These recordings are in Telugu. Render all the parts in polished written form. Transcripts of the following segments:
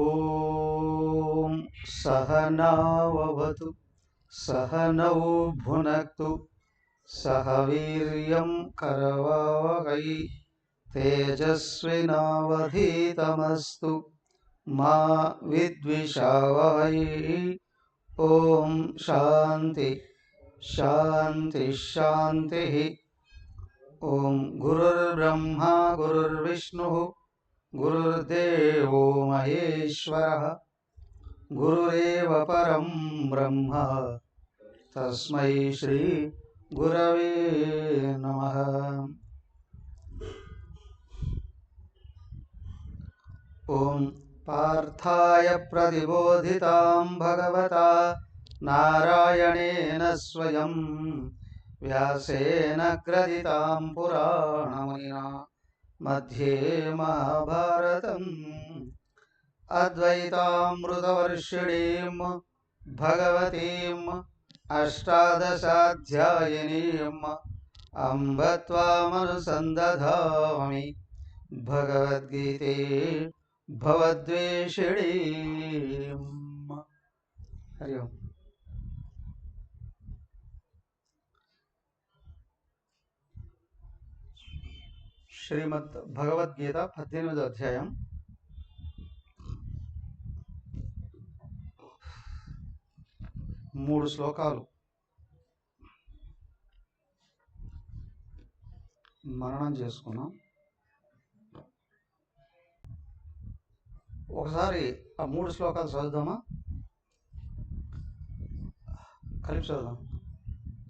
ఓం సహనావతు సహనౌ భునక్తు సహ వీర్యం కరవావహై తేజస్వినావధీతమస్తు మా విద్విషావహై. ఓం శాంతి శాంతి శాంతి. ఓం గురుర్బ్రహ్మా గురుర్విష్ణుః గురుర్దేవో మహేశ్వరః గురురేవ పరం బ్రహ్మ తస్మై శ్రీ గురవే నమః. ఓం పార్థాయ ప్రతిబోధితాం భగవతా నారాయణేన స్వయం వ్యాసేన గ్రథితాం పురాణమునినా మధ్యే మహాభారతం అద్వైతామృతవర్షిణీం భగవతీం అష్టాదశాధ్యాయినీం అంబ త్వామనుసందధామి భగవద్గీతే భవద్వేషిణీం. హరి ఓం. శ్రీమద్ భగవద్గీత 18వ అధ్యాయం. మూడు శ్లోకాలు మననం చేసుకున్నాం. ఒకసారి ఆ మూడు శ్లోకాలు చదువుదామా? కలిపి చదువుదాం,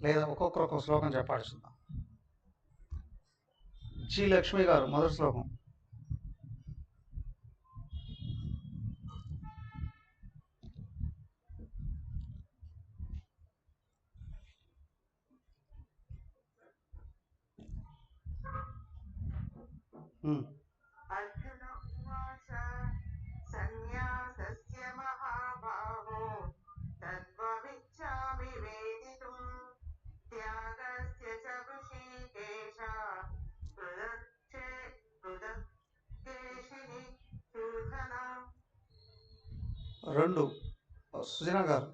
లేదా ఒక్కొక్కరు ఒక్కొక్క శ్లోకం చెప్పాల్సిందాం. జి లక్ష్మి గారు మొదటి శ్లోకం. అర్జున ఉవాచ సన్యాసస్య మహాబాహో తత్వమిచ్ఛామి వేదితుం త్యాగస్య చ ఋషికేశ పృథక్కేశిని శూర్ధన. రెండు సుజన గారు.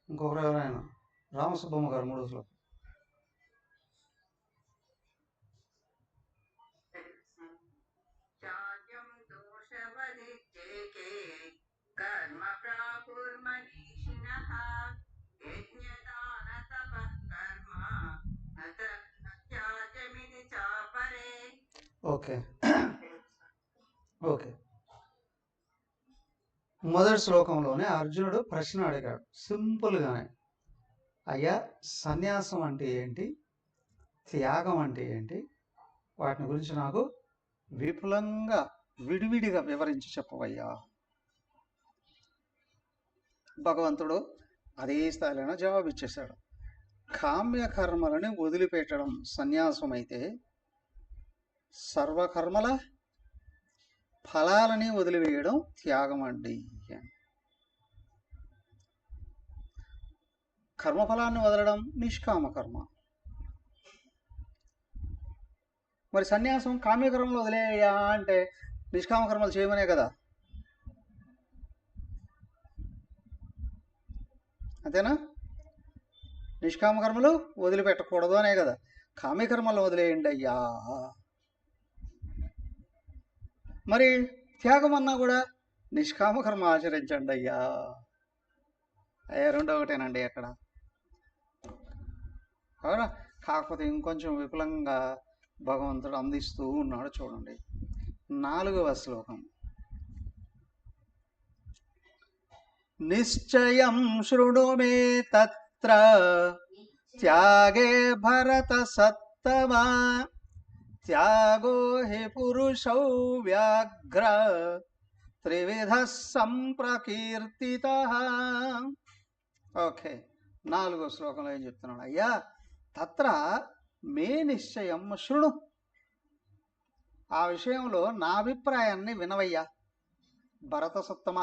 ఇంకొకరు ఎవరైనా? రామసుబ్బమ్మ గారు మూడో శ్లోకం. Okay okay. మొదటి శ్లోకంలోనే అర్జునుడు ప్రశ్న అడిగాడు సింపుల్గానే, అయ్యా సన్యాసం అంటే ఏంటి, త్యాగం అంటే ఏంటి, వాటిని గురించి నాకు విపులంగా విడివిడిగా వివరించి చెప్పవయ్యా. భగవంతుడు అదే స్థాయిలోనే జవాబు ఇచ్చేశాడు. కామ్యకర్మలని వదిలిపెట్టడం సన్యాసం అయితే, సర్వకర్మల ఫలాలని వదిలివేయడం త్యాగం అండి. కర్మఫలాన్ని వదలడం నిష్కామ కర్మ. మరి సన్యాసం కామ్యకర్మలు వదిలేయా అంటే నిష్కామ కర్మలు చేయమనే కదా, అంతేనా? నిష్కామ కర్మలు వదిలిపెట్టకూడదు అనే కదా. కామ్యకర్మలు వదిలేయండి అయ్యా. మరి త్యాగం అన్నా కూడా నిష్కామ కర్మ ఆచరించండి అయ్యా. అయ్యా రెండో ఒకటేనండి అక్కడ. అవునా? కాకపోతే ఇంకొంచెం విపులంగా భగవంతుడు అందిస్తూ ఉన్నాడు చూడండి. 4వ శ్లోకం. నిశ్చయం శృణు మే తత్ర త్యాగే భరత సత్తమా త్యాగో హి పురుషౌ వ్యాఘ్ర త్రివిధ సంప్రకీర్తితః. ఓకే, 4వ శ్లోకంలో ఏం చెప్తున్నాడు? అయ్యా తత్ర మే నిశ్చయం శృణు, ఆ విషయంలో నా అభిప్రాయాన్ని వినవయ్యా. భరత సత్తమ,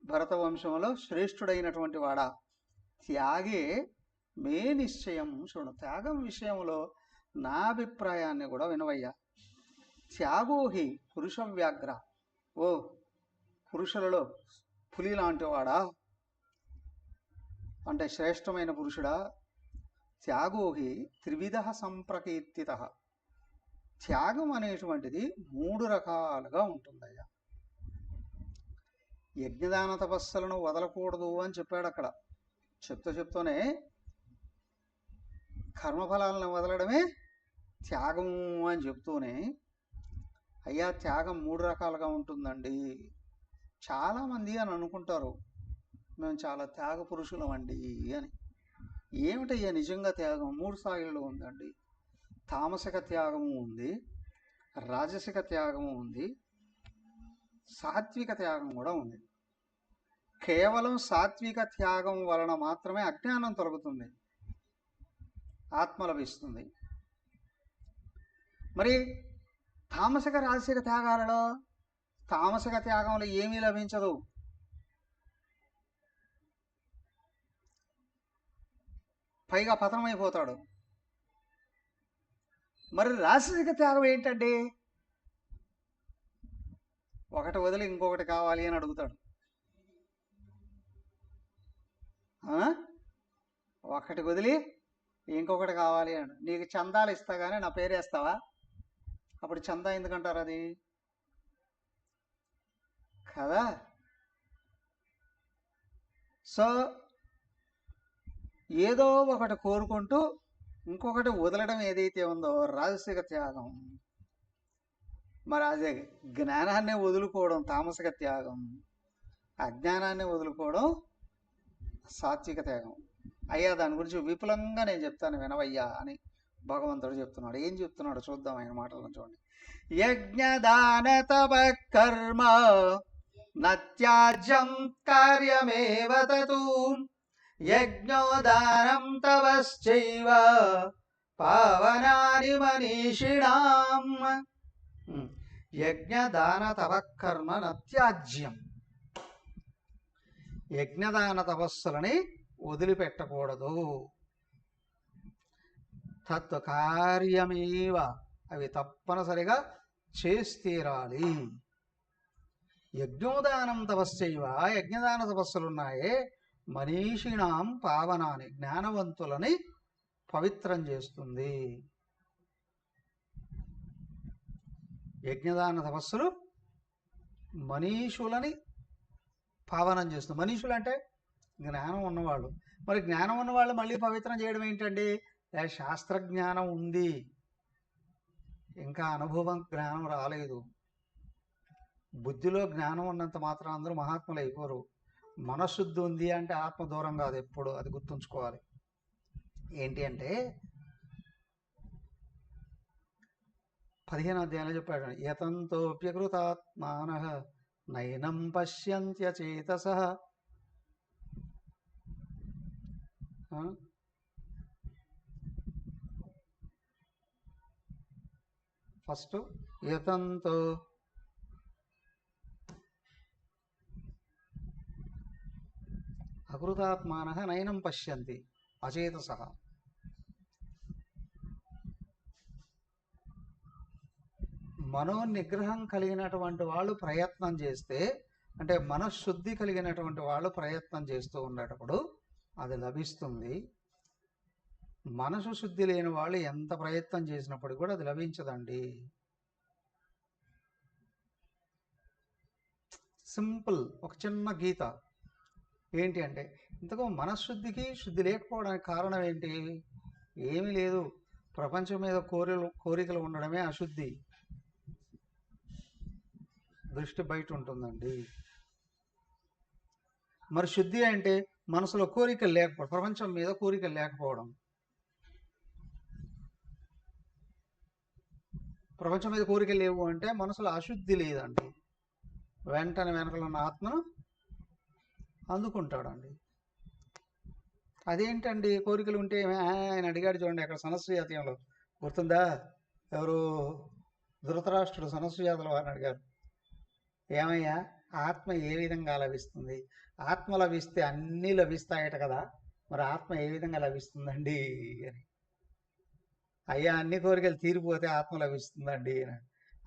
భరత వంశంలో శ్రేష్ఠుడైనటువంటి వాడా, త్యాగే మే నిశ్చయం శృణు, త్యాగం విషయంలో నా అభిప్రాయాన్ని కూడా వినవయ్యా. త్యాగోహి పురుష వ్యాఘ్ర, ఓ పురుషులలో పులి లాంటి వాడా, అంటే శ్రేష్టమైన పురుషుడా. త్యాగోహి త్రివిధ సంప్రకీర్తిత, త్యాగం అనేటువంటిది 3 రకాలుగా ఉంటుందయ్యా. యజ్ఞదాన తపస్సులను వదలకూడదు అని చెప్పాడు అక్కడ. చెప్తూనే కర్మఫలాలను వదలడమే త్యాగము అని చెప్తూనే, అయ్యా త్యాగం 3 రకాలుగా ఉంటుందండి. చాలామంది అని అనుకుంటారు మేము చాలా త్యాగ పురుషులం అండి అని. ఏమిటయ్యా నిజంగా త్యాగం? 3 స్థాయిలలో ఉందండి. తామసిక త్యాగము ఉంది, రాజసిక త్యాగము ఉంది, సాత్విక త్యాగం కూడా ఉంది. కేవలం సాత్విక త్యాగం వలన మాత్రమే అజ్ఞానం తొలగుతుంది, ఆత్మ లభిస్తుంది. మరి తామసిక రాజసిక త్యాగాలలో, తామసిక త్యాగంలో ఏమీ లభించదు. పైగా పతనమైపోతాడు. మరి రాజసిక త్యాగం ఏంటండి? ఒకటి వదిలి ఇంకొకటి కావాలి అని అడుగుతాడు. ఒకటి వదిలి ఇంకొకటి కావాలి అని. నీకు చందాలు ఇస్తా కానీ నా పేరేస్తావా? అప్పుడు చందా ఎందుకంటారు అది కదా? సో ఏదో ఒకటి కోరుకుంటూ ఇంకొకటి వదలడం ఏదైతే ఉందో రాజసిక త్యాగం. మరి అదే జ్ఞానాన్ని వదులుకోవడం తామసిక త్యాగం, అజ్ఞానాన్ని వదులుకోవడం సాత్విక త్యాగం. అయ్యా దాని గురించి విపులంగా నేను చెప్తాను వినవయ్యా అని భగవంతుడు చెప్తున్నాడు. ఏం చెప్తున్నాడు చూద్దాం ఆయన మాటలను చూడండి. యజ్ఞదాన తప కర్మ నత్యాజ్యం కార్యమేవ తతు యజ్ఞోదానం తపశ్చైవ పావనాని మనీషిణాం. యజ్ఞదాన తప కర్మ నత్యాజ్యం, యజ్ఞదాన తపస్సులని వదిలిపెట్టకూడదు. తత్ కార్యమేవ, అవి తప్పనిసరిగా చేస్తీరాలి. యజ్ఞోదానం తపశ్చైవ, యజ్ఞదాన తపస్సులున్నాయే మనీషిణాం పావనాని, జ్ఞానవంతులని పవిత్రం చేస్తుంది. యజ్ఞదాన తపస్సులు మనీషులని పావనం చేస్తుంది. మనీషులు అంటే జ్ఞానం ఉన్నవాళ్ళు. మరి జ్ఞానం ఉన్నవాళ్ళు మళ్ళీ పవిత్రం చేయడం ఏంటండి? శాస్త్రజ్ఞానం ఉంది, ఇంకా అనుభవం జ్ఞానం రాలేదు. బుద్ధిలో జ్ఞానం ఉన్నంత మాత్రం అందరూ మహాత్ములు అయిపోరు. మనశుద్ధి ఉంది అంటే ఆత్మ దూరం కాదు ఎప్పుడు, అది గుర్తుంచుకోవాలి. ఏంటి అంటే 15వ అధ్యాయంలో చెప్పాడు, యతంతోప్యకృతాత్మానః నైనం పశ్యంత్యచేతసః. ఫస్ట్ యతంతో అకృతాత్మానః నైనం పశ్యంతి అచేతసః. మనోనిగ్రహం కలిగినటువంటి వాళ్ళు ప్రయత్నం చేస్తే, అంటే మనశుద్ధి కలిగినటువంటి వాళ్ళు ప్రయత్నం చేస్తూ ఉండేటప్పుడు అది లభిస్తుంది. మనసు శుద్ధి లేని వాళ్ళు ఎంత ప్రయత్నం చేసినప్పుడు కూడా అది లభించదండి. సింపుల్ ఒక చిన్న గీత. ఏంటి అంటే, ఇంతకు మనశ్శుద్ధికి శుద్ధి లేకపోవడానికి కారణం ఏంటి? ఏమీ లేదు, ప్రపంచం మీద కోరికలు ఉండడమే అశుద్ధి. దృష్టి బయట ఉంటుందండి. మరి శుద్ధి అంటే మనసులో కోరికలు లేకపోవడం, ప్రపంచం మీద కోరికలు లేకపోవడం. ప్రపంచం మీద కోరికలు లేవు అంటే మనసులో అశుద్ధి లేదండి. వెంటనే వెనకలో ఉన్న ఆత్మను అందుకుంటాడండి. అదేంటండి కోరికలు ఉంటే ఆయన అడిగాడు చూడండి అక్కడ సనస్సుజాతీయంలో, గుర్తుందా? ఎవరు ధృతరాష్ట్రుడు సనస్సుజాతుల వారిని అడిగారు, ఏమయ్యా ఆత్మ ఏ విధంగా లభిస్తుంది? ఆత్మ లభిస్తే అన్నీ లభిస్తాయట కదా, మరి ఆత్మ ఏ విధంగా లభిస్తుందండి అని. అయ్యా అన్ని కోరికలు తీరిపోతే ఆత్మ లభిస్తుందండి అని.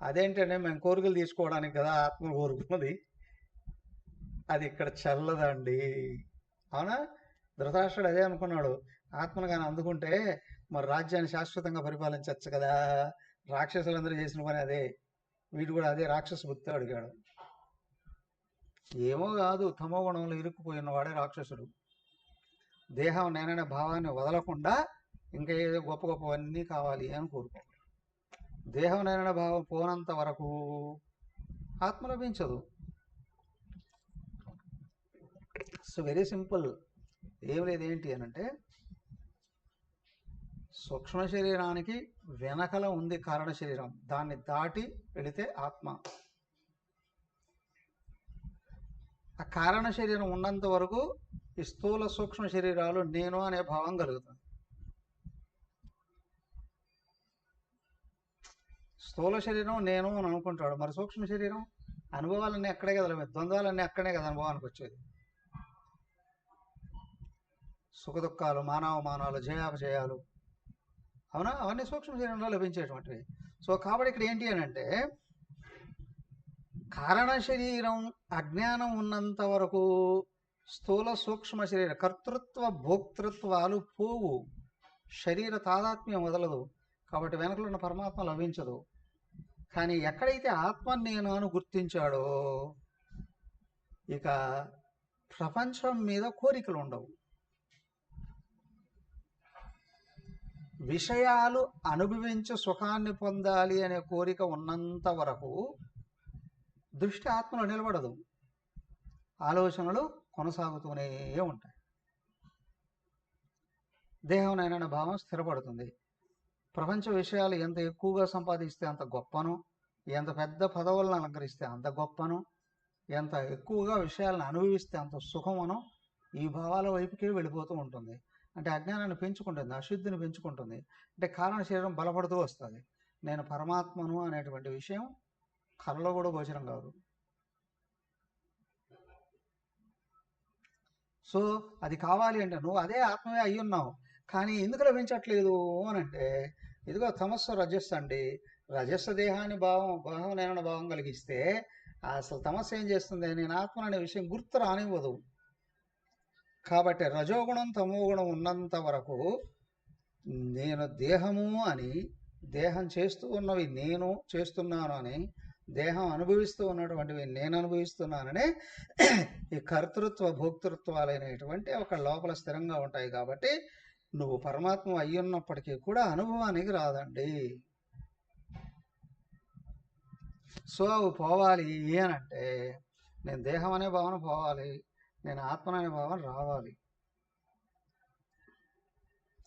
అదేంటంటే మేము కోరికలు తీసుకోవడానికి కదా ఆత్మను కోరుకున్నది, అది ఇక్కడ చల్లదండి. అవునా? ధృతరాష్ట్రుడు అదే అనుకున్నాడు, ఆత్మను కానీ అందుకుంటే మరి రాజ్యాన్ని శాశ్వతంగా పరిపాలించవచ్చు కదా, రాక్షసులందరూ చేసిన పని అదే, వీడు కూడా అదే రాక్షస బుద్ధి అడిగాడు. ఏమో కాదు, తమో గుణంలో ఇరుక్కుపోయిన వాడే రాక్షసుడు. దేహం నేననే భావాన్ని వదలకుండా ఇంకా ఏదో గొప్ప గొప్పవన్నీ కావాలి అని కోరుకో. దేహం నేననే భావం పోనంత వరకు ఆత్మ లభించదు. సో వెరీ సింపుల్, ఏం లేదు. ఏంటి అని అంటే, సూక్ష్మ శరీరానికి వెనకల ఉంది కారణ శరీరం, దాన్ని దాటి వెళితే ఆత్మ. ఆ కారణ శరీరం ఉన్నంత వరకు ఈ స్థూల సూక్ష్మ శరీరాలు నేను అనే భావం కలుగుతుంది. స్థూల శరీరం నేను అని అనుకుంటాడు, మరి సూక్ష్మ శరీరం అనుభవాలన్నీ అక్కడే కదా, ద్వంద్వాలన్నీ అక్కడే కదా అనుభవానికి వచ్చేది. సుఖదుఖాలు, మానవమానాలు, జయాపజయాలు, అవునా, అవన్నీ సూక్ష్మ శరీరంలో లభించేటువంటివి. సో కాబట్టి ఇక్కడ ఏంటి అని అంటే, కారణ శరీరం అజ్ఞానం ఉన్నంత వరకు స్థూల సూక్ష్మ శరీర కర్తృత్వ భోక్తృత్వాలు పోవు, శరీర తాదాత్మ్యం వదలదు, కాబట్టి వెనకలో ఉన్న పరమాత్మ లభించదు. కానీ ఎక్కడైతే ఆత్మ నేను అని గుర్తించాడో ఇక ప్రపంచం మీద కోరికలు ఉండవు. విషయాలు అనుభవించి సుఖాన్ని పొందాలి అనే కోరిక ఉన్నంత వరకు దృష్టి ఆత్మలో నిలబడదు, ఆలోచనలు కొనసాగుతూనే ఉంటాయి. దేహం నేననే భావం స్థిరపడుతుంది. ప్రపంచ విషయాలు ఎంత ఎక్కువగా సంపాదిస్తే అంత గొప్పను, ఎంత పెద్ద పదవులను అలంకరిస్తే అంత గొప్పను, ఎంత ఎక్కువగా విషయాలను అనుభవిస్తే అంత సుఖమను, ఈ భావాల వైపుకే వెళ్ళిపోతూ ఉంటుంది. అంటే అజ్ఞానాన్ని పెంచుకుంటుంది, అశుద్ధిని పెంచుకుంటుంది. అంటే కారణ శరీరం బలపడుతూ వస్తుంది. నేను పరమాత్మను అనేటువంటి విషయం కలలో కూడా గోచరం కాదు. సో అది కావాలి అంటే నువ్వు అదే ఆత్మవే అయి ఉన్నావు, కానీ ఎందుకు లభించట్లేదు అని అంటే, ఇదిగో తమస్సు రజస్సు అండి. రజస్సు దేహాన్ని భావం నేనన్న భావం కలిగిస్తే అసలు తమస్సు ఏం చేస్తుంది, నేను ఆత్మ అనే విషయం గుర్తు రానివ్వదు. కాబట్టి రజోగుణం తమోగుణం ఉన్నంత వరకు నేను దేహము అని, దేహం చేస్తూ ఉన్నవి నేను చేస్తున్నాను అని, దేహం అనుభవిస్తూ ఉన్నటువంటివి నేను అనుభవిస్తున్నానని ఈ కర్తృత్వ భోక్తృత్వాలైనటువంటి ఒక లోపల స్థిరంగా ఉంటాయి. కాబట్టి నువ్వు పరమాత్మ అయ్యున్నప్పటికీ కూడా అనుభవానికి రాదండి. సో అవి పోవాలి అనంటే నేను దేహం అనే భావన పోవాలి, నేను ఆత్మ అనే భావన రావాలి.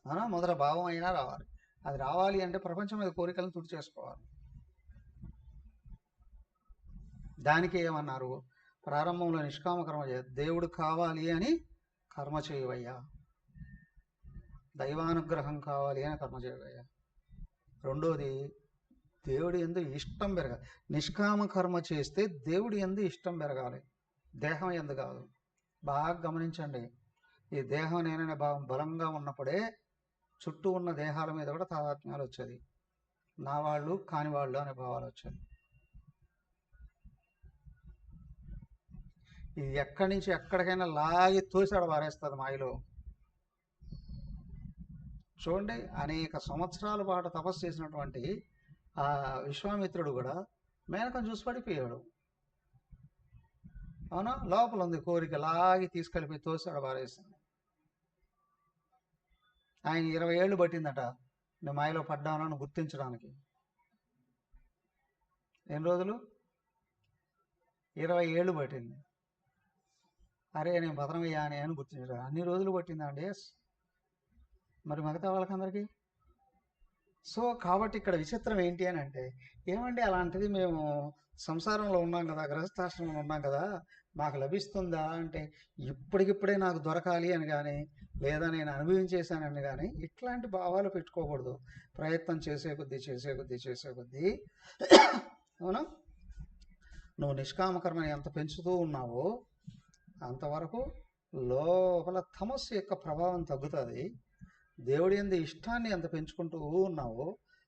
అవునా? మొదట భావం అయినా రావాలి. అది రావాలి అంటే ప్రపంచం మీద కోరికలను తుడి చేసుకోవాలి. దానికి ఏమన్నారు, ప్రారంభంలో నిష్కామ కర్మ చేయ, దేవుడు కావాలి అని కర్మ చేయవయ్యా, దైవానుగ్రహం కావాలి అని కర్మ చేయవయ్యా. రెండోది దేవుడి యందు ఇష్టం పెరగాలి. నిష్కామ కర్మ చేస్తే దేవుడి యందు ఇష్టం పెరగాలి, దేహం యందు కాదు. బాగా గమనించండి, ఈ దేహం నేననే భావం బలంగా ఉన్నప్పుడే చుట్టూ ఉన్న దేహాల మీద కూడా తాదాత్మ్యాలు వచ్చేది, నా వాళ్ళు కాని వాళ్ళు అనే భావాలు వచ్చేది. ఇది ఎక్కడి నుంచి ఎక్కడికైనా లాగి తోసాడు పారేస్తుంది మాయలో. చూడండి, అనేక సంవత్సరాల పాటు తపస్సు చేసినటువంటి ఆ విశ్వామిత్రుడు కూడా మేనకం చూసి పడిపోయాడు. అవునా, లోపల ఉంది కోరిక, లాగి తీసుకెళ్ళిపోయి తోసాడు పారేసింది. ఆయన 20 ఏళ్ళు పట్టిందట నేను మాయలో పడ్డానని గుర్తించడానికి. ఎన్ని రోజులు? 20 ఏళ్ళు పట్టింది. అరే నేను భద్రమయ్యా అని గుర్తించడం అన్ని రోజులు పట్టిందండి. ఎస్, మరి మిగతా వాళ్ళకందరికీ. సో కాబట్టి ఇక్కడ విచిత్రం ఏంటి అని అంటే, ఏమండి అలాంటిది మేము సంసారంలో ఉన్నాం కదా, గృహస్థాశ్రమంలో ఉన్నాం కదా, మాకు లభిస్తుందా అంటే, ఇప్పటికిప్పుడే నాకు దొరకాలి అని కానీ, లేదా నేను అనుభవించేశానని కానీ ఇట్లాంటి భావాలు పెట్టుకోకూడదు. ప్రయత్నం చేసే కొద్దీ చేసే కొద్దీ చేసే కొద్దీ అవునా, నువ్వు నిష్కామకర్మని ఎంత పెంచుతూ ఉన్నావో అంతవరకు లోపల తమస్సు యొక్క ప్రభావం తగ్గుతుంది. దేవుడి యందు ఇష్టాన్ని ఎంత పెంచుకుంటూ ఉన్నావో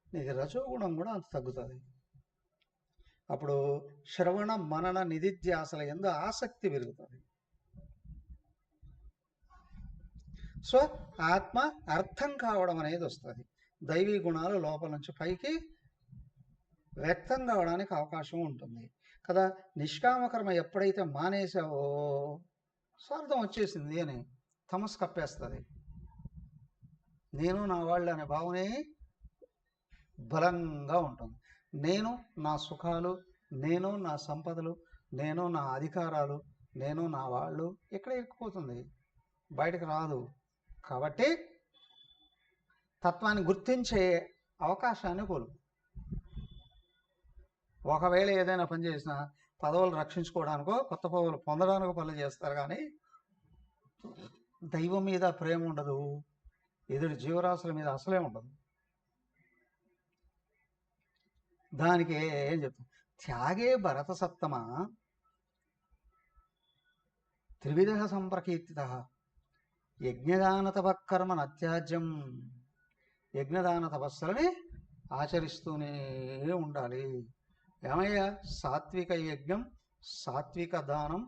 నీకు రజోగుణం కూడా అంత తగ్గుతుంది. అప్పుడు శ్రవణ మనన నిధిధ్యాసల యందు ఆసక్తి పెరుగుతుంది. సో ఆత్మ అర్థం కావడం అనేది వస్తుంది. దైవీ గుణాలు లోపల నుంచి పైకి వ్యక్తం కావడానికి అవకాశం ఉంటుంది కదా. నిష్కామకర్మ ఎప్పుడైతే మానేసావో స్వార్థం వచ్చేసింది అని తమస్సు కప్పేస్తుంది. నేను నా వాళ్ళు అనే భావనే బలంగా ఉంటుంది. నేను నా సుఖాలు, నేను నా సంపదలు, నేను నా అధికారాలు, నేను నా వాళ్ళు ఇక్కడ ఎక్కిపోతుంది, బయటకు రాదు. కాబట్టి తత్వాన్ని గుర్తించే అవకాశాన్ని కోల్పు. ఒకవేళ ఏదైనా పని చేసినా పదవులు రక్షించుకోవడానికో కొత్త పదవులు పొందడానికో పనులు చేస్తారు, కానీ దైవం మీద ప్రేమ ఉండదు, ఎదుటి జీవరాశుల మీద అసలే ఉండదు. దానికి ఏం చెప్తాం, త్యాగే భరత సప్తమ త్రివిధ సంప్రకీర్తిత యజ్ఞదాన తపకర్మ నత్యాజ్యం. యజ్ఞదాన తపస్సులని ఆచరిస్తూనే ఉండాలి. ఏమయ్యా, సాత్విక యజ్ఞం, సాత్విక దానం,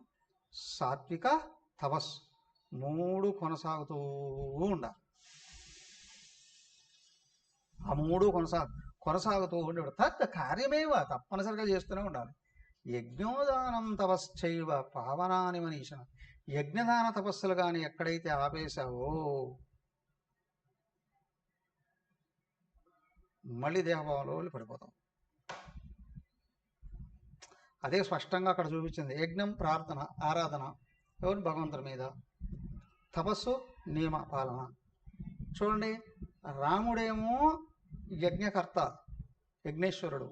సాత్విక తపస్సు 3 కొనసాగుతూ ఉండాలి. ఆ 3 కొనసాగుతూ ఉండేవాడు తత్ కార్యమేవ తప్పనిసరిగా చేస్తూనే ఉండాలి. యజ్ఞోదానం తపశ్చైవ పావనాని మనీష. యజ్ఞదాన తపస్సులు కానీ ఎక్కడైతే ఆపేశావో మళ్ళీ దేహభావంలో పడిపోతాం. అదే స్పష్టంగా అక్కడ చూపించింది. యజ్ఞం ప్రార్థన ఆరాధన ఎవరు భగవంతుడి మీద, తపస్సు నియమ పాలన. చూడండి, రాముడేమో యజ్ఞకర్త, యజ్ఞేశ్వరుడు,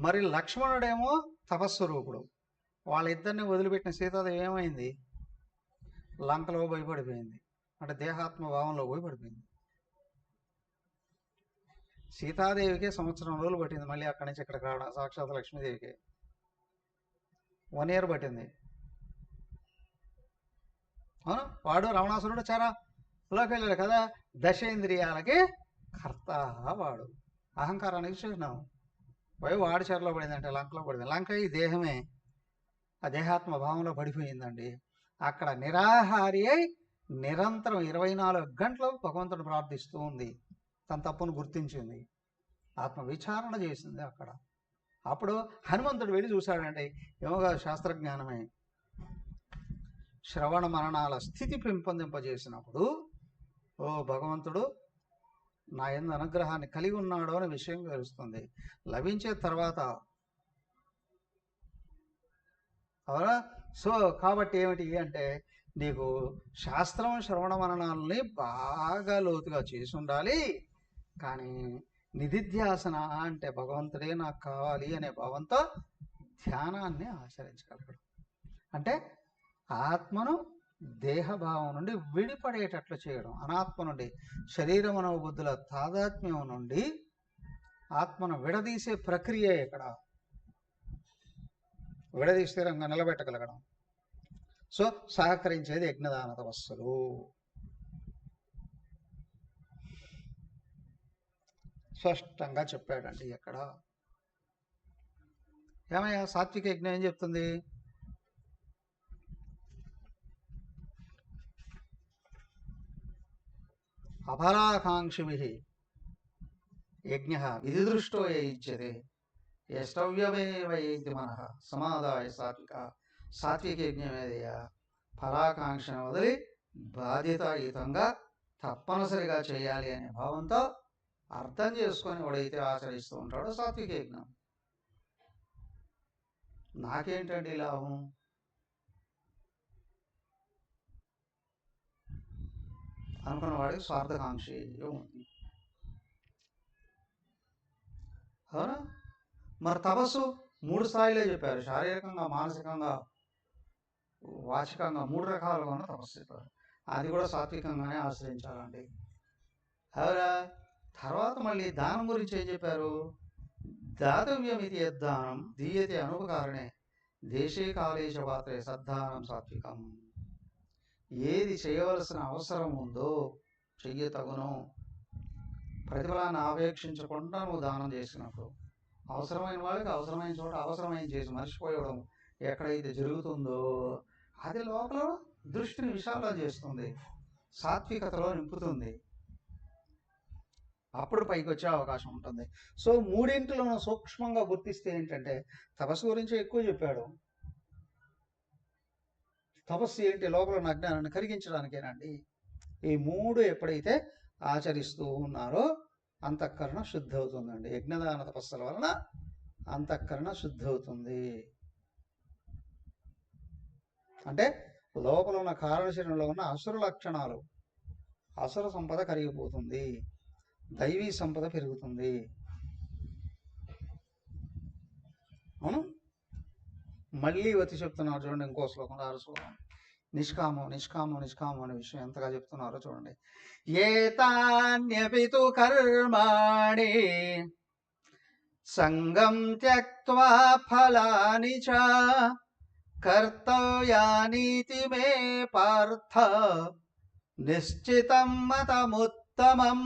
మరి లక్ష్మణుడేమో తపస్వరూపుడు. వాళ్ళిద్దరిని వదిలిపెట్టిన సీతాదేవి ఏమైంది? లంకలో భయపడిపోయింది, అంటే దేహాత్మ భావంలో పోయి పడిపోయింది. సీతాదేవికి 1 సంవత్సరం రోజులు పట్టింది మళ్ళీ అక్కడి నుంచి ఇక్కడికి రావడం. సాక్షాత్ లక్ష్మీదేవికి 1 year పట్టింది. అవును, వాడు రావణాసురుడు చారాలోకి వెళ్ళాడు కదా, దశేంద్రియాలకి కర్త వాడు. అహంకారానికి చిహ్నం. వాడి చెరలో పడింది అంటే లంకలో పడింది. లంక ఈ దేహమే, ఆ దేహాత్మ భావంలో పడిపోయిందండి. అక్కడ నిరాహారి అయి నిరంతరం 24 గంటలు భగవంతుడు ప్రార్థిస్తూ ఉంది. తన తప్పును గుర్తించింది, ఆత్మ విచారణ చేసింది అక్కడ. అప్పుడు హనుమంతుడు వెళ్ళి చూశాడండి. యోగ శాస్త్రజ్ఞానమే శ్రవణ మరణాల స్థితి పెంపొందింపజేసినప్పుడు, ఓ భగవంతుడు నా యందు అనుగ్రహాన్ని కలిగి ఉన్నాడు అనే విషయం తెలుస్తుంది. లభించే తర్వాత అవునా. సో కాబట్టి ఏమిటి అంటే, నీకు శాస్త్రం శ్రవణ మరణాలని బాగా లోతుగా చేసి ఉండాలి. కానీ నిధిధ్యాసన అంటే భగవంతుడే నాకు కావాలి అనే భావంతో ధ్యానాన్ని ఆచరించగలగడం. అంటే ఆత్మను దేహభావం నుండి విడిపడేటట్లు చేయడం, అనాత్మ నుండి శరీర మనోబుద్ధుల తాదాత్మ్యం నుండి ఆత్మను విడదీసే ప్రక్రియ ఇక్కడ. విడదీసి స్థిరంగా నిలబెట్టగలగడం. సో సహకరించేది యజ్ఞదాన తపస్సులు. స్పష్టంగా చెప్పాడండి ఎక్కడ. ఏమయ్యా, సాత్విక యజ్ఞం ఏం చెప్తుంది? అఫలాకాంక్షిభిః యజ్ఞః విధిదృష్టో య యుజ్యతే. యష్టవ్యమేవైతి మనః సమాదాయ సాత్విక. సాత్విక యజ్ఞం ఏదయ్యా? ఫలాకాంక్షను వదిలి బాధ్యతాయుతంగా తప్పనిసరిగా చేయాలి అనే భావంతో అర్థం చేసుకొని ఎవడైతే ఆచరిస్తూ ఉంటాడో సాత్విక యజ్ఞం. నాకేంటండి లాభం? అనుకున్న వాడికి స్వార్థకాంక్ష ఉంది. అవునా? మరి తపస్సు 3 స్థాయిలో చెప్పారు. శారీరకంగా, మానసికంగా, వాచికంగా 3 రకాలుగా ఉన్న తపస్సు చెప్పారు. అది కూడా సాత్వికంగానే ఆశ్రయించాలండి. అవునా? తర్వాత మళ్ళీ దానం గురించి ఏం చెప్పారు? దాతవ్యమితి యద్దానం దీయతే అనుపకారణే దేశే కాలేశ పాత్రే సద్దానం సాత్వికం. ఏది చేయవలసిన అవసరం ఉందో చెయ్యతగునో ప్రతిఫలాన్ని ఆపేక్షించకుండా నువ్వు దానం చేసినప్పుడు, అవసరమైన వాళ్ళకి అవసరమైన చోట అవసరమైన చేసి మర్చిపోయడం ఎక్కడైతే జరుగుతుందో అది లోపల దృష్టిని విశాలం చేస్తుంది, సాత్వికతలో నింపుతుంది. అప్పుడు పైకి వచ్చే అవకాశం ఉంటుంది. సో మూడింటిలో సూక్ష్మంగా గుర్తిస్తే ఏంటంటే తపస్సు గురించి ఎక్కువ చెప్పాడు. తపస్సు ఏంటి? లోపల ఉన్న అజ్ఞానాన్ని కరిగించడానికేనండి. ఈ 3 ఎప్పుడైతే ఆచరిస్తూ ఉన్నారో అంతఃకరణ శుద్ధి అవుతుందండి. యజ్ఞదాన తపస్సుల వలన అంతఃకరణ శుద్ధి అవుతుంది. అంటే లోపల ఉన్న కారణ శరీరంలో ఉన్న అసుర లక్షణాలు, అసుర సంపద కరిగిపోతుంది, దైవీ సంపద పెరుగుతుంది. అవును. మళ్ళీ వచ్చి చెప్తున్నారు చూడండి, ఇంకో శ్లోకం 6 శ్లోకం. నిష్కామం నిష్కామం నిష్కామం అనే విషయం ఎంతగా చెప్తున్నారో చూడండి. ఏతాన్యపి తు కర్మాణి సంగం త్యక్త్వా ఫలాని చ కర్తవ్యానీతి మే పార్థ నిశ్చితం మతముత్తమం.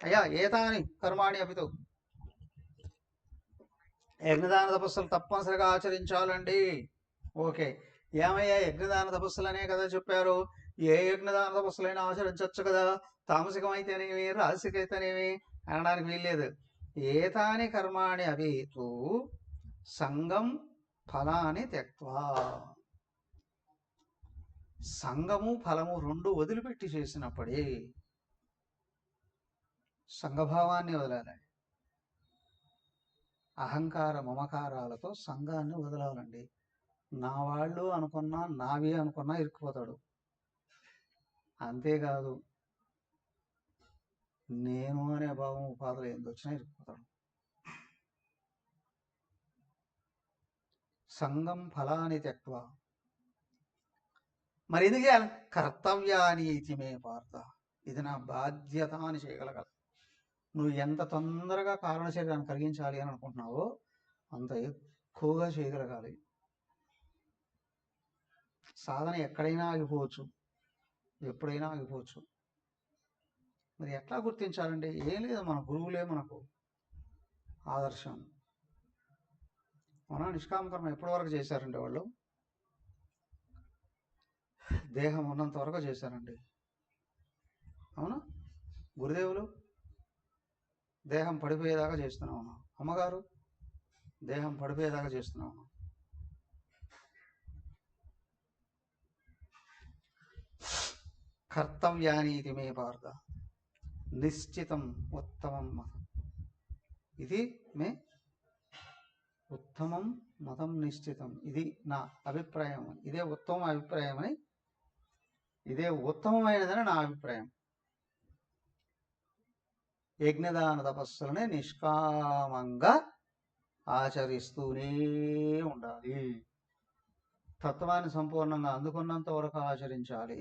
అయ్యా ఏతాని కర్మాణి అపితు, యజ్ఞదాన తపస్సులు తప్పనిసరిగా ఆచరించాలండి. ఓకే, ఏమయ్యా యజ్ఞదాన తపస్సులనే కదా చెప్పారు, ఏ యజ్ఞదాన తపస్సులైనా ఆచరించవచ్చు కదా, తామసికం అయితేనేమి రాజసికైతేనేమి అనడానికి వీల్లేదు. ఏతాని కర్మాణి అభితు సంగం ఫలాన్ని త్యక్త్వా, సంగము ఫలము 2 వదిలిపెట్టి చేసినప్పుడే. సంఘభావాన్ని వదలాలి, అహంకార మమకారాలతో సంఘాన్ని వదలాలండి. నా వాళ్ళు అనుకున్నా, నావి అనుకున్నా ఇరుక్కుపోతాడు. అంతేకాదు నేను అనే భావం ఉపాధులు ఏందొచ్చినా ఇరుక్కుపోతాడు. సంగం ఫలాని త్యక్త్వా. మరి ఎందుకు చేయాలి? కర్తవ్యాని ఇతి మే పార్థ, ఇది నా బాధ్యత అని చేయగలగాలి. నువ్వు ఎంత తొందరగా కారణ శరీరాన్ని కలిగించాలి అని అనుకుంటున్నావో అంత ఎక్కువగా చేయగలగాలి. సాధన ఎక్కడైనా ఆగిపోవచ్చు, ఎప్పుడైనా ఆగిపోవచ్చు. మరి ఎట్లా గుర్తించాలంటే ఏం లేదు, మన గురువులే మనకు ఆదర్శం. మన నిష్కామకర్మ ఎప్పటి వరకు చేశారండి? వాళ్ళు దేహం ఉన్నంత వరకు చేశారండి. అవునా? గురుదేవులు దేహం పడిపోయేదాకా చేస్తున్నాము, అమ్మగారు దేహం పడిపోయేదాకా చేస్తున్నాము. కర్తవ్యాని ఇది మే పార్థ నిశ్చితం ఉత్తమం మతం, ఇది మే ఉత్తమం మతం నిశ్చితం, ఇది నా అభిప్రాయం, ఇదే ఉత్తమ అభిప్రాయం అని, ఇదే ఉత్తమమైనదని నా అభిప్రాయం. యజ్ఞదాన తపస్సులని నిష్కామంగా ఆచరిస్తూనే ఉండాలి. తత్వాన్ని సంపూర్ణంగా అందుకున్నంత వరకు ఆచరించాలి.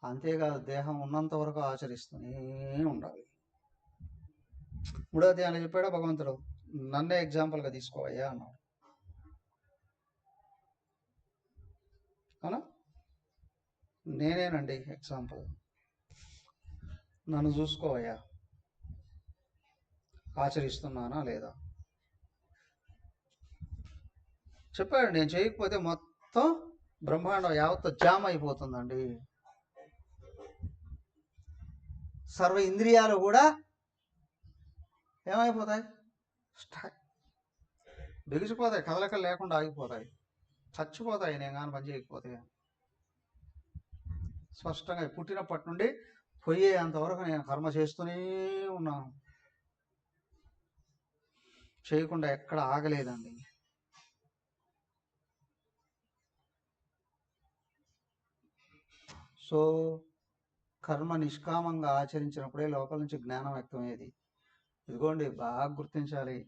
అంతేకాదు దేహం ఉన్నంత వరకు ఆచరిస్తూనే ఉండాలి. 3వ అధ్యాయంలో చెప్పాడా భగవంతుడు, నన్నే ఎగ్జాంపుల్గా తీసుకోవయ్యా అన్నాడు. అవునా? నేనేనండి ఎగ్జాంపుల్, నన్ను చూసుకోవయ్యా, ఆచరిస్తున్నానా లేదా చెప్పాడు. నేను చేయకపోతే మొత్తం బ్రహ్మాండం యావత్తు జామ్ అయిపోతుందండి. సర్వ ఇంద్రియాలు కూడా ఏమైపోతాయి? బిగిసిపోతాయి, కదలకలు లేకుండా ఆగిపోతాయి, చచ్చిపోతాయి నేను కానీ పని చేయకపోతే. స్పష్టంగా పుట్టినప్పటి నుండి పోయేంతవరకు నేను కర్మ చేస్తూనే ఉన్నాను, చేయకుండా ఎక్కడ ఆగలేదండి. సో కర్మ నిష్కామంగా ఆచరించినప్పుడే లోపల నుంచి జ్ఞానం వ్యక్తమయ్యేది. ఇదిగోండి బాగా గుర్తించాలి,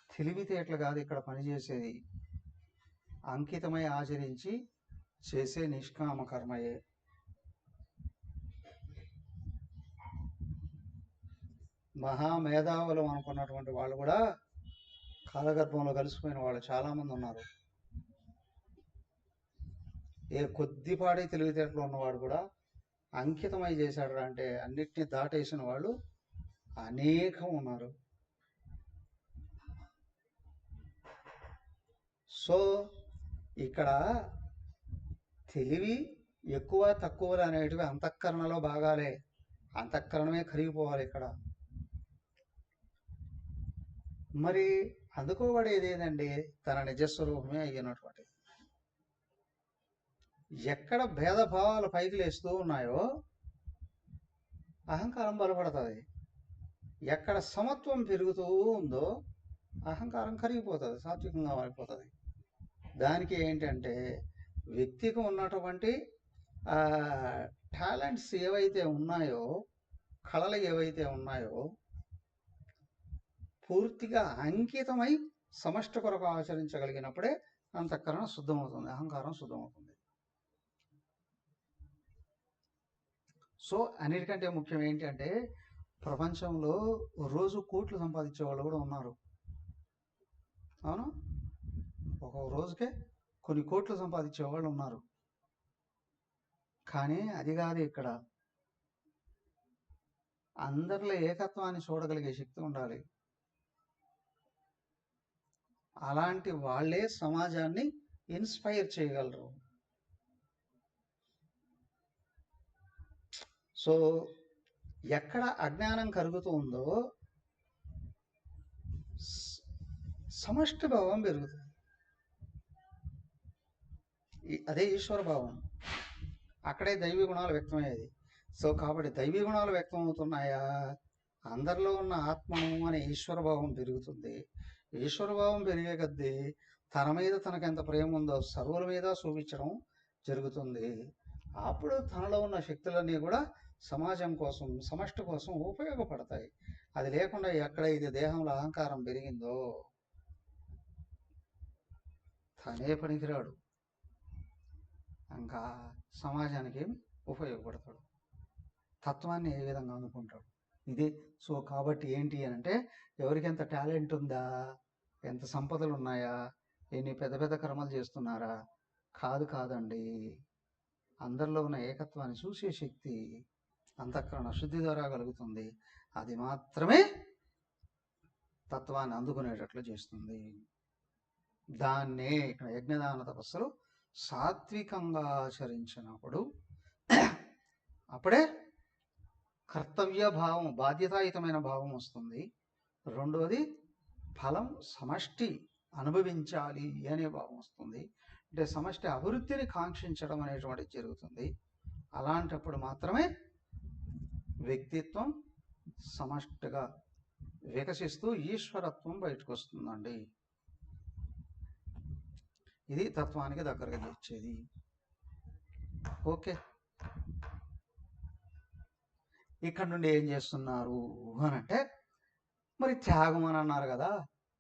తెలివితేటలు కాదు ఇక్కడ పనిచేసేది, అంకితమై ఆచరించి చేసే నిష్కామ కర్మయే. మహామేధావులు అనుకున్నటువంటి వాళ్ళు కూడా కాలగర్భంలో కలిసిపోయిన వాళ్ళు చాలామంది ఉన్నారు. ఏ కొద్దిపాటి తెలివితేటలు ఉన్నవాడు కూడా అంకితమై చేశాడు అంటే అన్నిటినీ దాటేసిన వాళ్ళు అనేకం ఉన్నారు. సో ఇక్కడ తెలివి ఎక్కువ తక్కువలు అనేటివి అంతఃకరణలో భాగాలే, అంతఃకరణమే కరిగిపోవాలి ఇక్కడ. మరి అందుకోబడేది ఏదండి? తన నిజస్వరూపమే అయినటువంటి. ఎక్కడ భేదభావాలు పైకి లేస్తూ ఉన్నాయో అహంకారం బలపడుతుంది, ఎక్కడ సమత్వం పెరుగుతూ ఉందో అహంకారం కరిగిపోతుంది, సాత్వికంగా మారిపోతుంది. దానికి ఏంటంటే వ్యక్తికి ఉన్నటువంటి టాలెంట్స్ ఏవైతే ఉన్నాయో, కళలు ఏవైతే ఉన్నాయో పూర్తిగా అంకితమై సమష్టి కొరకు ఆచరించగలిగినప్పుడే అంతఃకరణ శుద్ధమవుతుంది, అహంకారం శుద్ధమవుతుంది. సో అన్నిటికంటే ముఖ్యం ఏంటంటే ప్రపంచంలో రోజు కోట్లు సంపాదించే వాళ్ళు కూడా ఉన్నారు. అవును, ఒక రోజుకే కొన్ని కోట్లు సంపాదించే వాళ్ళు ఉన్నారు. కానీ అది కాదు ఇక్కడ. అందరిలో ఏకత్వాన్ని చూడగలిగే శక్తి ఉండాలి. అలాంటి వాళ్ళే సమాజాన్ని ఇన్స్పైర్ చేయగలరు. సో ఎక్కడ అజ్ఞానం కరుగుతూ ఉందో సమష్టి భావం పెరుగుతుంది, అదే ఈశ్వర భావం. అక్కడే దైవీ గుణాలు వ్యక్తమయ్యేది. సో కాబట్టి దైవీ గుణాలు వ్యక్తం అవుతున్నాయా, అందరిలో ఉన్న ఆత్మను అనే ఈశ్వర భావం పెరుగుతుంది. ఈశ్వర భావం పెరిగే కొద్దీ తన మీద తనకు ఎంత ప్రేమ ఉందో సర్వుల మీద చూపించడం జరుగుతుంది. అప్పుడు తనలో ఉన్న శక్తులన్నీ కూడా సమాజం కోసం, సమష్టి కోసం ఉపయోగపడతాయి. అది లేకుండా ఎక్కడైతే దేహంలో అహంకారం పెరిగిందో తనే పనికిరాడు, ఇంకా సమాజానికి ఏమి ఉపయోగపడతాడు, తత్వాన్ని ఏ విధంగా అనుకుంటాడు. ఇది. సో కాబట్టి ఏంటి అని అంటే ఎవరికి ఎంత టాలెంట్ ఉందా, ఎంత సంపదలు ఉన్నాయా, ఎన్ని పెద్ద పెద్ద కర్మలు చేస్తున్నారా, కాదండి. అందరిలో ఉన్న ఏకత్వాన్ని చూసే శక్తి అంతఃకరణ శుద్ధి ద్వారా కలుగుతుంది. అది మాత్రమే తత్వాన్ని అందుకునేటట్లు చేస్తుంది. దాన్నే ఇక్కడ యజ్ఞదాన తపస్సులు సాత్వికంగా ఆచరించినప్పుడు అప్పుడే కర్తవ్య భావం, బాధ్యతాయుతమైన భావం వస్తుంది. రెండవది ఫలం సమష్టి అనుభవించాలి అనే భావం వస్తుంది. అంటే సమష్టి అభివృద్ధిని కాంక్షించడం అనేటువంటిది జరుగుతుంది. అలాంటప్పుడు మాత్రమే వ్యక్తిత్వం సమష్టిగా వికసిస్తూ ఈశ్వరత్వం బయటకు వస్తుందండి. ఇది తత్వానికి దగ్గరగా తెచ్చేది. ఓకే, ఇక్కడ నుండి ఏం చేస్తున్నారు అని అంటే మరి త్యాగం అని అన్నారు కదా.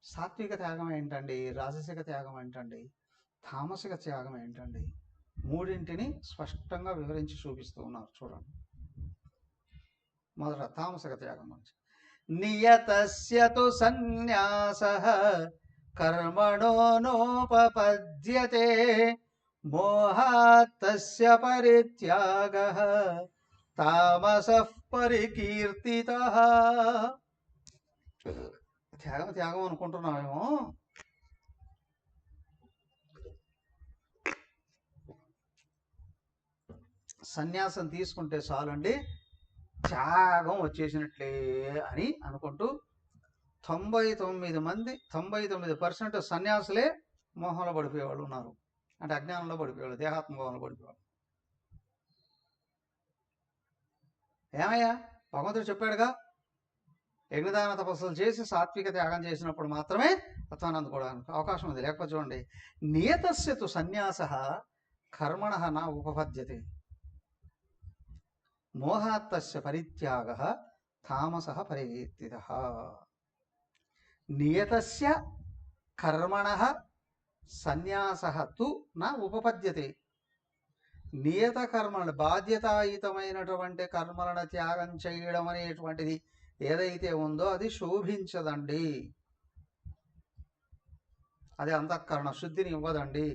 సాత్విక త్యాగం ఏంటండి, రాజసిక త్యాగం ఏంటండి, తామసిక త్యాగం ఏంటండి? మూడింటిని స్పష్టంగా వివరించి చూపిస్తూ ఉన్నారు. చూడండి, మొదట తామసిక త్యాగం నుంచి. నియతస్య తు సన్యాసః కర్మణో నోపపద్యతే మోహాత్ తస్య పరిత్యాగః తామసః పరికీర్తితః. త్యాగం అనుకుంటున్నామేమో, సన్యాసం తీసుకుంటే చాలండి త్యాగం వచ్చేసినట్లే అని అనుకుంటూ 99% సన్యాసులే మోహంలో పడిపోయేవాళ్ళు ఉన్నారు. అంటే అజ్ఞానంలో పడిపోయేవాళ్ళు, దేహాత్మభావంలో పడిపోయేవాళ్ళు. ఏమయ్యా, భగవంతుడు చెప్పాడుగా, యజ్ఞదాన తపస్సులు చేసి సాత్విక త్యాగం చేసినప్పుడు మాత్రమే తత్వాన్ని అందుకోవడానికి అవకాశం ఉంది. లేకపోతే చూడండి, నియతస్యతు సన్యాస కర్మణ నా ఉపపద్యతే, మోహాత్తస్య పరిత్యాగ తామస పరికీర్తిత. నియతస్య కర్మణ సన్యాస తు నా ఉపపద్యతే. నియత కర్మలను, బాధ్యతాయుతమైనటువంటి కర్మలను త్యాగం చేయడం అనేటువంటిది ఏదైతే ఉందో అది శోభించదండి, అది అంతఃకరణ శుద్ధిని ఇవ్వదండి.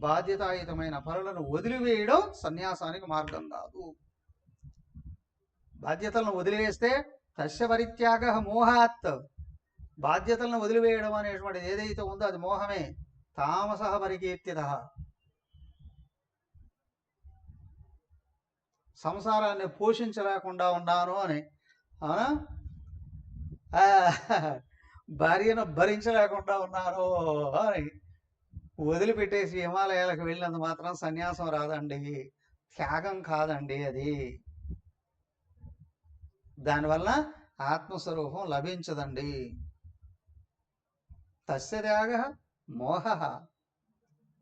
బాధ్యతాయుతమైన పనులను వదిలివేయడం సన్యాసానికి మార్గం కాదు. బాధ్యతలను వదిలివేస్తే తస్య పరిత్యాగ మోహాత్, బాధ్యతలను వదిలివేయడం అనేటువంటిది ఏదైతే ఉందో అది మోహమే. తామస పరికీర్తిత, సంసారాన్ని పోషించలేకుండా ఉన్నాను అని, అవునా, భార్యను భరించలేకుండా ఉన్నాను అని వదిలిపెట్టేసి హిమాలయాలకు వెళ్ళినంత మాత్రం సన్యాసం రాదండి, త్యాగం కాదండి అది. దానివల్ల ఆత్మస్వరూపం లభించదండి. తస్య త్యాగ మోహ,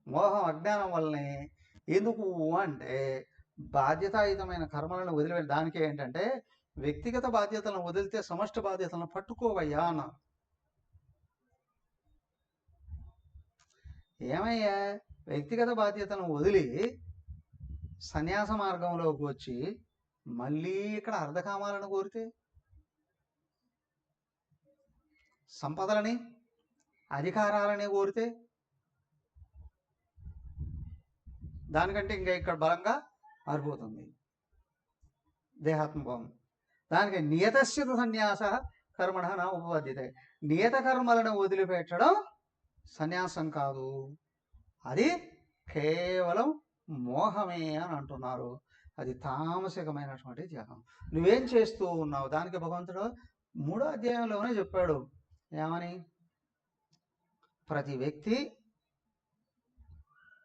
మోహం అజ్ఞానం వల్లనే. ఎందుకు అంటే బాధ్యతాయుతమైన కర్మలను వదిలిపెట్టి, దానికి ఏంటంటే వ్యక్తిగత బాధ్యతలను వదిలితే సమష్టి బాధ్యతలను పట్టుకోవయ్యా అన్నారు. ఏమయ్యా, వ్యక్తిగత బాధ్యతలను వదిలి సన్యాస మార్గంలోకి వచ్చి మళ్ళీ ఇక్కడ అర్ధకామాలను కోరితే, సంపదలని అధికారాలని కోరితే, దానికంటే ఇంకా ఇక్కడ బలంగా మారిపోతుంది దేహాత్మభావం. దానికి నియతస్య సన్యాస కర్మణ నా ఉపపద్యతే. నియత కర్మలను వదిలిపెట్టడం సన్యాసం కాదు, అది కేవలం మోహమే అని అంటున్నారు. అది తామసికమైనటువంటి త్యాగం. నువ్వేం చేస్తూ ఉన్నావు? దానికి భగవంతుడు 3వ అధ్యాయంలోనే చెప్పాడు. ఏమని? ప్రతి వ్యక్తి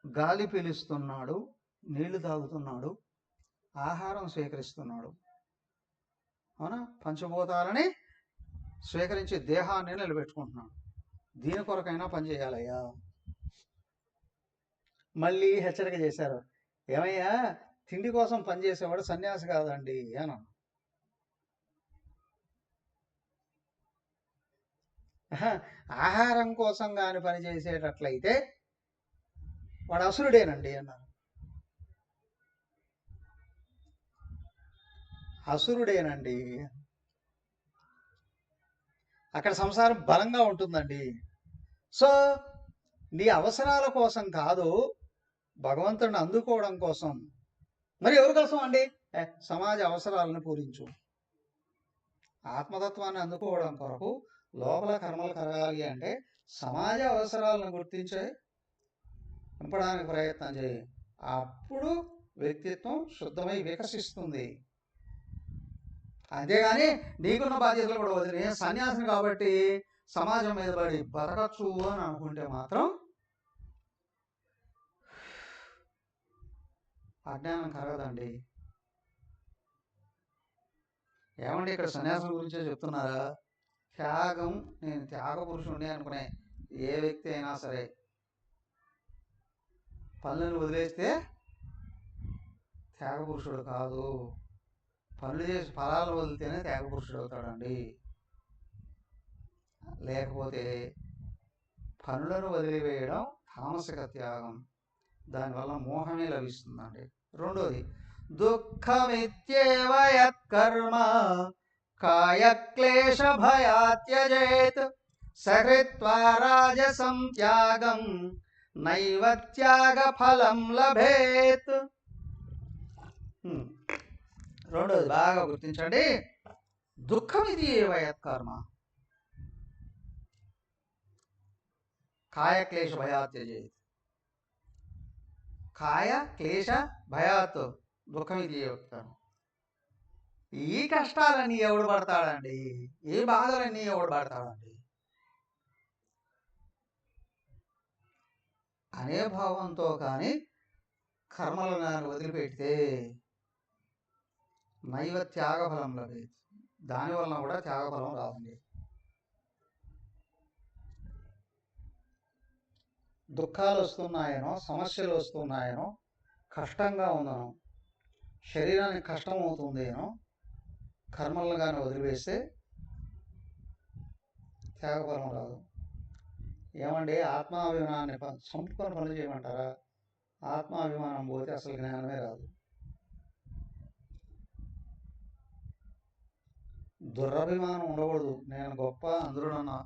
గాలి పీలుస్తున్నాడు, నీళ్లు తాగుతున్నాడు, ఆహారం స్వీకరిస్తున్నాడు, అవునా, పంచభూతాలని స్వీకరించి దేహాన్ని నిలబెట్టుకుంటున్నాడు. దీని కొరకైనా పనిచేయాలయ్యా. మళ్ళీ హెచ్చరిక చేశారు, ఏమయ్యా, తిండి కోసం పనిచేసేవాడు సన్యాసి కాదండి అన. ఆహారం కోసం కానీ పనిచేసేటట్లయితే వాడు అసురుడేనండి అన్నారు. అసురుడేనండి. అక్కడ సంసారం బలంగా ఉంటుందండి. సో నీ అవసరాల కోసం కాదు, భగవంతుడిని అందుకోవడం కోసం. మరి ఎవరి కోసం అండి? సమాజ అవసరాలను పూరించు. ఆత్మతత్వాన్ని అందుకోవడం కొరకు లోపల కర్మలు కరగాలి అంటే సమాజ అవసరాలను గుర్తించే నింపడానికి ప్రయత్నం చేయి. అప్పుడు వ్యక్తిత్వం శుద్ధమై వికసిస్తుంది. అంతేగాని నీకున్న బాధ్యతలు కూడా వదిలి సన్యాసం కాబట్టి సమాజం మీద పడి బతకచ్చు అని అనుకుంటే మాత్రం అజ్ఞానం కలగదండి. ఏమండి, ఇక్కడ సన్యాసం గురించే చెప్తున్నారా? త్యాగం, నేను త్యాగ పురుషుడిని అనుకునే ఏ వ్యక్తి అయినా సరే పనులను వదిలేస్తే త్యాగ పురుషుడు కాదు. పనులు చేసి ఫలాలు వదిలితేనే త్యాగ పురుషుడు అవుతాడండి. లేకపోతే పనులను వదిలివేయడం తామసిక త్యాగం. దానివల్ల మోహమే లభిస్తుందండి. రెండోది, దుఃఖమిత్యేవ యత్కర్మ కాయక్లేశ భయాత్యజేత్ సకృత్వా రాజసం త్యాగం నైవ త్యాగ ఫలం లభేత్. రెండోది బాగా గుర్తించండి, దుఃఖమిది ఏవ యత్కర్మ కాయ క్లేశ భయాత్యజేత్. కాయ క్లేశ భయాత్ దుఃఖం ఇది చెప్తాను. ఈ కష్టాలన్నీ ఎవడు పడతాడండి? ఈ బాధలన్నీ ఎవడు పడతాడండి? అనే భావంతో కానీ కర్మలను కానీ వదిలిపెడితే నైవ త్యాగఫలం లభేత్, దానివలన కూడా త్యాగఫలం రాదండి. దుఃఖాలు వస్తున్నాయనో, సమస్యలు వస్తున్నాయనో, కష్టంగా ఉందనో, శరీరానికి కష్టం అవుతుందేనో కర్మలను కానీ వదిలివేస్తే త్యాగఫలం రాదు. ఏమండి, ఆత్మాభిమానాన్ని చంపుకొని పనులు చేయమంటారా? ఆత్మాభిమానం పోతే అసలు జ్ఞానమే రాదు. దురభిమానం ఉండకూడదు. నేను గొప్ప, అందరూ నన్ను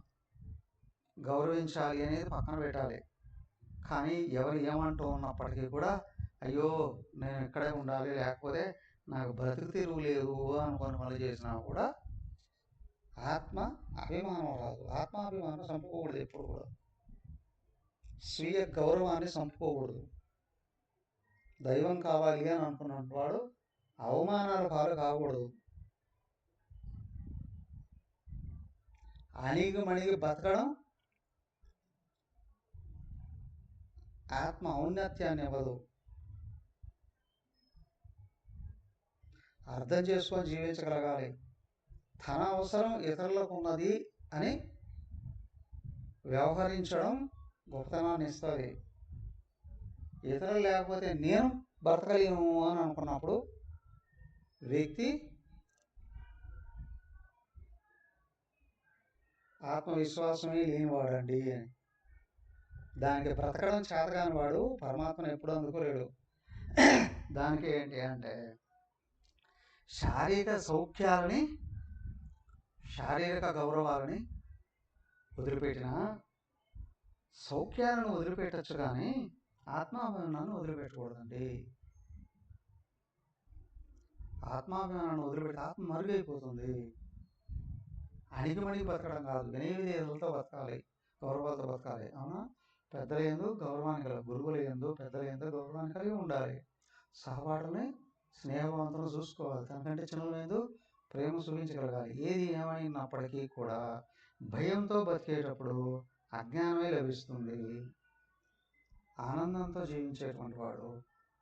గౌరవించాలి అనేది పక్కన పెట్టాలి. కానీ ఎవరు ఏమంటూ ఉన్నప్పటికీ కూడా అయ్యో నేను ఇక్కడే ఉండాలి, లేకపోతే నాకు బ్రతుకు తెరువు లేదు అనుకొని పనులు చేసినా కూడా ఆత్మ అభిమానం రాదు. ఆత్మాభిమానం చంపుకోకూడదు. ఎప్పుడు కూడా స్వీయ గౌరవాన్ని చంపుకోకూడదు. దైవం కావాలి అని అనుకున్నట్టు వాడు అవమానాల పాలు కాకూడదు. అణిగి మణిగి బతకడం ఆత్మ ఔన్నత్యాన్ని ఇవ్వదు. అర్థం చేసుకొని జీవించగలగాలి. తన అవసరం ఇతరులకు ఉన్నది అని వ్యవహరించడం గొప్పతనాన్ని ఇస్తుంది. ఇతరులు లేకపోతే నేను బ్రతకలేను అని అనుకున్నప్పుడు వ్యక్తి ఆత్మవిశ్వాసమే లేనివాడండి అని. దానికి బ్రతకడం చేతకాని వాడు పరమాత్మను ఎప్పుడూ అందుకోలేడు. దానికి ఏంటి అంటే శారీరక సౌఖ్యాలని, శారీరక గౌరవాలని వదిలిపెట్టిన సౌఖ్యాలను వదిలిపెట్టచ్చు, కానీ ఆత్మాభిమానాన్ని వదిలిపెట్టకూడదండి. ఆత్మాభిమానాన్ని వదిలిపెట్టి ఆత్మ మరుగైపోతుంది. అణిగిమణిగి బతకడం కాదు, వినయవిధేయతలతో బతకాలి, గౌరవాలతో బతకాలి. అవునా? పెద్దల యందు గౌరవాన్ని కలిగి, గురువుల యందు పెద్దల యందు గౌరవాన్ని కలిగి ఉండాలి. సహపాఠుల్ని స్నేహవంతులు చూసుకోవాలి. తనకంటే చిన్నల యందు ప్రేమ చూపించగలగాలి. ఏది ఏమైనప్పటికీ కూడా భయంతో బతికేటప్పుడు అజ్ఞానమే లభిస్తుంది. ఆనందంతో జీవించేటువంటి వాడు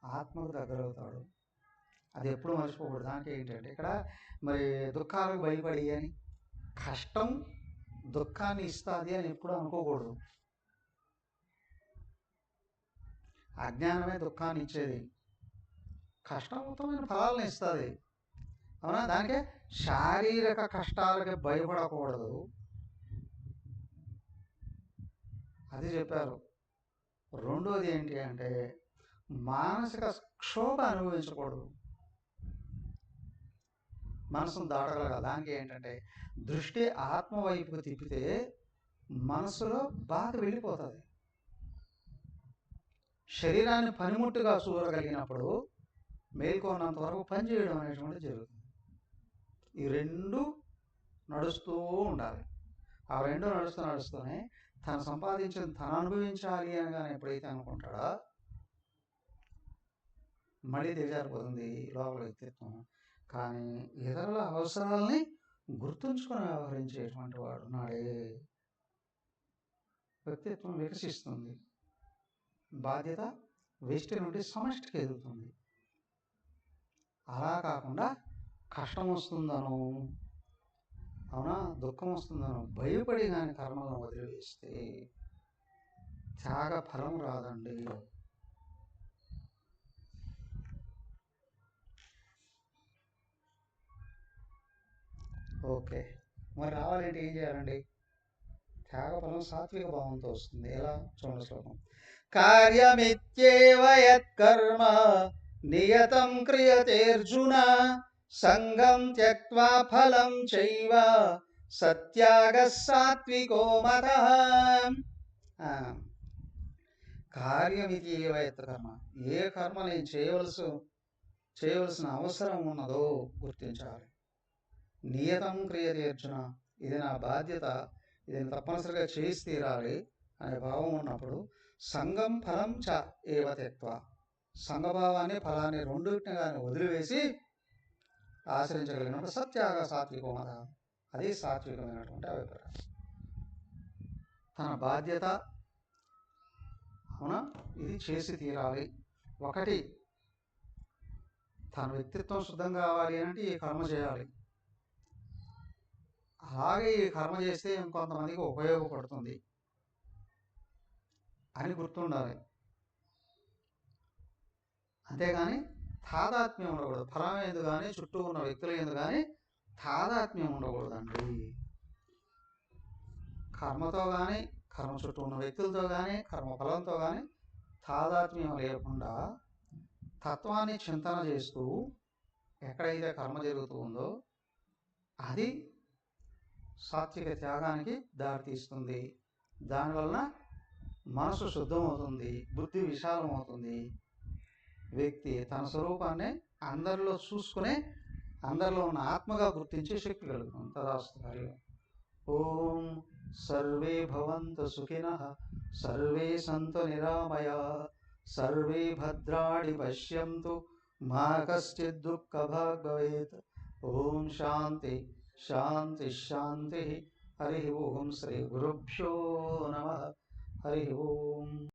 ఆత్మకు దగ్గరవుతాడు. అది ఎప్పుడు మర్చిపోకూడదు. దానికి ఏంటంటే ఇక్కడ మరి దుఃఖాలకు భయపడి అని, కష్టం దుఃఖాన్ని ఇస్తుంది అని ఎప్పుడు అనుకోకూడదు. అజ్ఞానమే దుఃఖాన్ని ఇచ్చేది, కష్టవంతమైన ఫలాలను ఇస్తుంది. అవునా? దానికే శారీరక కష్టాలకి భయపడకూడదు, అది చెప్పారు. రెండోది ఏంటి అంటే మానసిక క్షోభ అనుభవించకూడదు, మనసును దాటగలగాలి. దానికి ఏంటంటే దృష్టి ఆత్మ వైపుకు తిప్పితే మనసులో బాధ వెళ్ళిపోతుంది. శరీరాన్ని పనిముట్టుగా చూడగలిగినప్పుడు మేల్కొన్నంత వరకు పనిచేయడం అనేటువంటిది జరుగుతుంది. ఈ రెండు నడుస్తూ ఉండాలి. ఆ రెండు నడుస్తూనే తను సంపాదించిన తను అనుభవించాలి అని కానీ ఎప్పుడైతే అనుకుంటాడో మళ్ళీ దిగజారిపోతుంది లోపల వ్యక్తిత్వం. కానీ ఇతరుల అవసరాలని గుర్తుంచుకొని వ్యవహరించేటువంటి వాడు నాడే వ్యక్తిత్వం వికసిస్తుంది. బాధ్యత వ్యష్టి నుండి సమష్టికి ఎదుగుతుంది. అలా కాకుండా కష్టం వస్తుందనో, అవునా, దుఃఖం వస్తుందనో భయపడి కానీ కర్మలను వదిలివేస్తే త్యాగ ఫలం రాదండి. ఓకే, మరి రావాలంటే ఏం చేయాలండి? త్యాగఫలం సాత్విక భావంతో వస్తుంది. ఎలా? చూడండి శ్లోకం. కార్యమిత్యేవ యత్కర్మ నియతం క్రియతేర్జున సంగం త్యక్త్వా ఫలం చైవ సత్యాగ సాత్వికో మతః. కార్యమితి ఏవ యత్కర్మ, ఏ కర్మ నేను చేయవలసిన అవసరం ఉన్నదో గుర్తించాలి. నియతం క్రియతే అర్జున, ఇది నా బాధ్యత, ఇది తప్పనిసరిగా చేసి తీరాలి అనే భావం ఉన్నప్పుడు సంగం ఫలం చ ఏవ త్యక్త్వా, సంఘభావాన్ని ఫలాన్ని రెండింటిని కానీ వదిలివేసి ఆచరించగలిగినప్పుడు సత్యాగ సాత్వికో మత, అది సాత్వికమైనటువంటి అభిప్రాయం. తన బాధ్యత అవునా, ఇది చేసి తీరాలి. ఒకటి, తన వ్యక్తిత్వం శుద్ధం కావాలి అంటే ఈ కర్మ చేయాలి. అలాగే ఈ కర్మ చేస్తే ఇంకొంతమందికి ఉపయోగపడుతుంది అని గుర్తుండాలి. అంతేగాని తాదాత్మ్యం ఉండకూడదు. ఫలం ఎందు కానీ చుట్టూ ఉన్న వ్యక్తుల ఎందు కానీ తాదాత్మ్యం ఉండకూడదండి. కర్మతో కానీ, కర్మ చుట్టూ ఉన్న వ్యక్తులతో కానీ, కర్మ ఫలంతో కానీ తాదాత్మ్యం లేకుండా తత్వాన్ని చింతన చేస్తూ ఎక్కడైతే కర్మ జరుగుతూ ఉందో అది సాత్విక త్యాగానికి దారితీస్తుంది. దానివలన మనసు శుద్ధమవుతుంది, బుద్ధి విశాలమవుతుంది. వ్యక్తి తన స్వరూపాన్ని అందరిలో చూసుకునే, అందరిలో ఉన్న ఆత్మగా గుర్తించే శక్తి కలుగుతుంది. తదాస్తు. ఓం సర్వే భవంతు సుఖినః, సర్వే సంతు నిరామయాః, సర్వే భద్రాణి పశ్యంతు, మా కశ్చిద్ దుఃఖభాగ్ భవేత్. ఓం శాంతి శాంతి శాంతి. హరి ఓం. శ్రీ గురుభ్యో నమః. హరి ఓం.